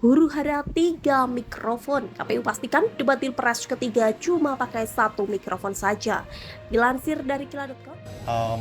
Huru-hara 3 mikrofon. KPU pastikan debat pilpres ketiga cuma pakai 1 mikrofon saja. Dilansir dari kila.com,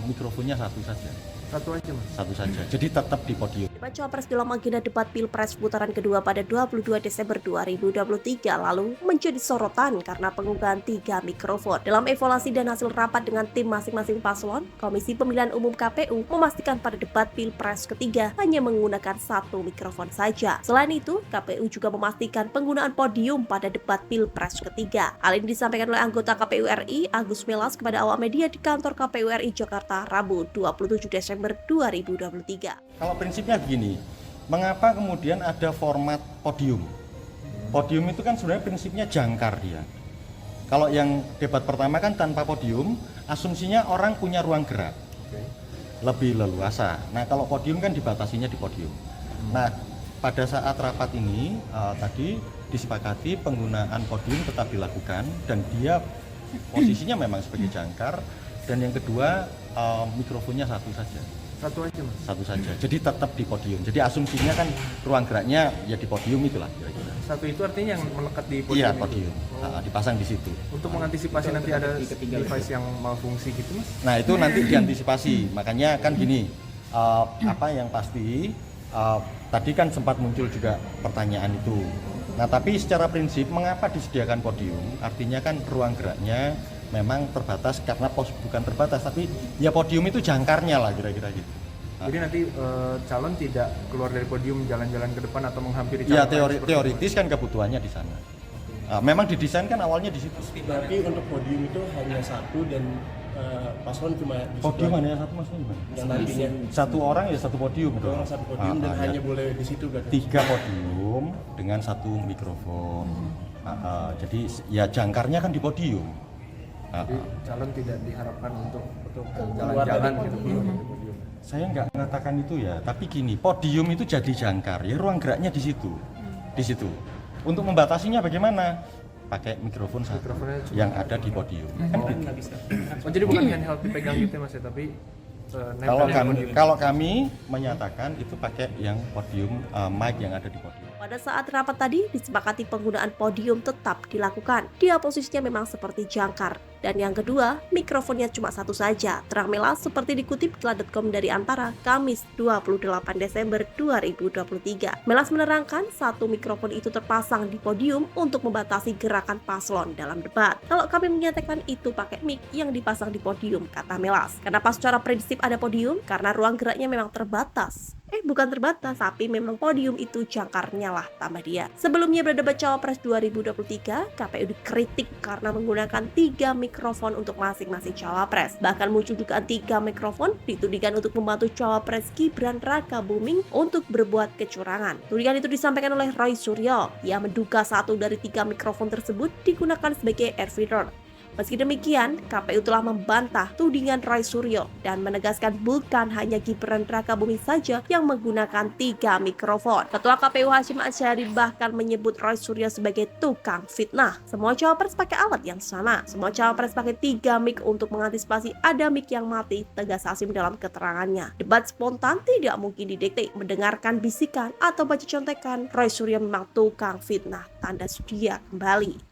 mikrofonnya satu saja. Satu aja, Mas. Satu saja. Jadi tetap di podium. debat cawapres dalam agenda debat pilpres putaran kedua pada 22 Desember 2023 lalu menjadi sorotan karena penggunaan 3 mikrofon. Dalam evaluasi dan hasil rapat dengan tim masing-masing paslon, Komisi Pemilihan Umum KPU memastikan pada debat pilpres ketiga hanya menggunakan 1 mikrofon saja. Selain itu, KPU juga memastikan penggunaan podium pada debat pilpres ketiga. Hal ini disampaikan oleh anggota KPU RI Agus Melas kepada awak media di kantor KPU RI Jakarta Rabu 27 Desember 2023. Kalau prinsipnya begini, mengapa kemudian ada format podium? Podium itu kan sebenarnya prinsipnya jangkar dia. Kalau yang debat pertama kan tanpa podium, asumsinya orang punya ruang gerak, lebih leluasa. Nah kalau podium kan dibatasinya di podium. Nah pada saat rapat ini tadi disepakati penggunaan podium tetap dilakukan dan dia posisinya memang sebagai jangkar. Dan yang kedua mikrofonnya satu saja. Satu aja, Mas. Satu saja. Jadi tetap di podium. Jadi asumsinya kan ruang geraknya ya di podium itulah kira-kira. Satu itu artinya yang melekat di podium. Iya, itu? podium. Dipasang di situ. Untuk mengantisipasi nanti ada device yang malfungsi gitu, Mas. Nah, itu nanti diantisipasi. Makanya kan gini, apa yang pasti tadi kan sempat muncul juga pertanyaan itu. Nah, tapi secara prinsip mengapa disediakan podium? Artinya kan ruang geraknya memang terbatas karena bukan terbatas tapi ya podium itu jangkarnya lah kira-kira gitu. Jadi nanti calon tidak keluar dari podium jalan-jalan ke depan atau menghampiri calon. Ya teoritis kan kebutuhannya di sana. Memang didesain kan awalnya di situ. Tapi untuk podium itu hanya satu dan paslon cuma di Podium situ hanya satu mas ini. yang nantinya Satu orang ya satu podium. satu orang satu podium dan hanya boleh di situ kan. 3 podium dengan 1 mikrofon. Jadi ya jangkarnya kan di podium. Jadi calon tidak diharapkan untuk Keluar jalan-jalan dari gitu podium. keluar dari podium. Saya nggak mengatakan itu ya, tapi gini, podium itu jadi jangkar, ya ruang geraknya di situ, di situ. Untuk membatasinya bagaimana? Pakai mikrofon satu Mikrofonnya cuma yang ada di podium. Kan gitu. Oh jadi bukan handheld dipegang gitu ya, Mas ya, tapi Kalau kami menyatakan itu pakai yang podium, mic yang ada di podium. Pada saat rapat tadi, disepakati penggunaan podium tetap dilakukan. Dia posisinya memang seperti jangkar. Dan yang kedua, mikrofonnya cuma satu saja. Terang Melas seperti dikutip kila.com dari Antara, Kamis 28 Desember 2023. Melas menerangkan satu mikrofon itu terpasang di podium untuk membatasi gerakan paslon dalam debat. Kalau kami menyatakan itu pakai mic yang dipasang di podium, kata Melas. Kenapa secara prinsip ada podium? Karena ruang geraknya memang terbatas. Bukan terbatas, tapi memang podium itu jangkarnya lah, tambah dia. Sebelumnya berdebat Cawapres 2023, KPU dikritik karena menggunakan 3 mikrofon untuk masing-masing Cawapres. Bahkan muncul dugaan 3 mikrofon ditudingkan untuk membantu Cawapres Gibran Rakabuming untuk berbuat kecurangan. Tudingan itu disampaikan oleh Roy Suryo. Ia menduga 1 dari 3 mikrofon tersebut digunakan sebagai air feeder. Meski demikian, KPU telah membantah tudingan Roy Suryo dan menegaskan bukan hanya Gibran Rakabuming saja yang menggunakan 3 mikrofon. Ketua KPU Hashim Asyari bahkan menyebut Roy Suryo sebagai tukang fitnah. Semua cawapres pakai alat yang sama. Semua cawapres pakai 3 mic untuk mengantisipasi ada mic yang mati, tegas Hashim dalam keterangannya. Debat spontan tidak mungkin didikte, mendengarkan bisikan atau baca contekan. Roy Suryo memang tukang fitnah, tanda dia kembali.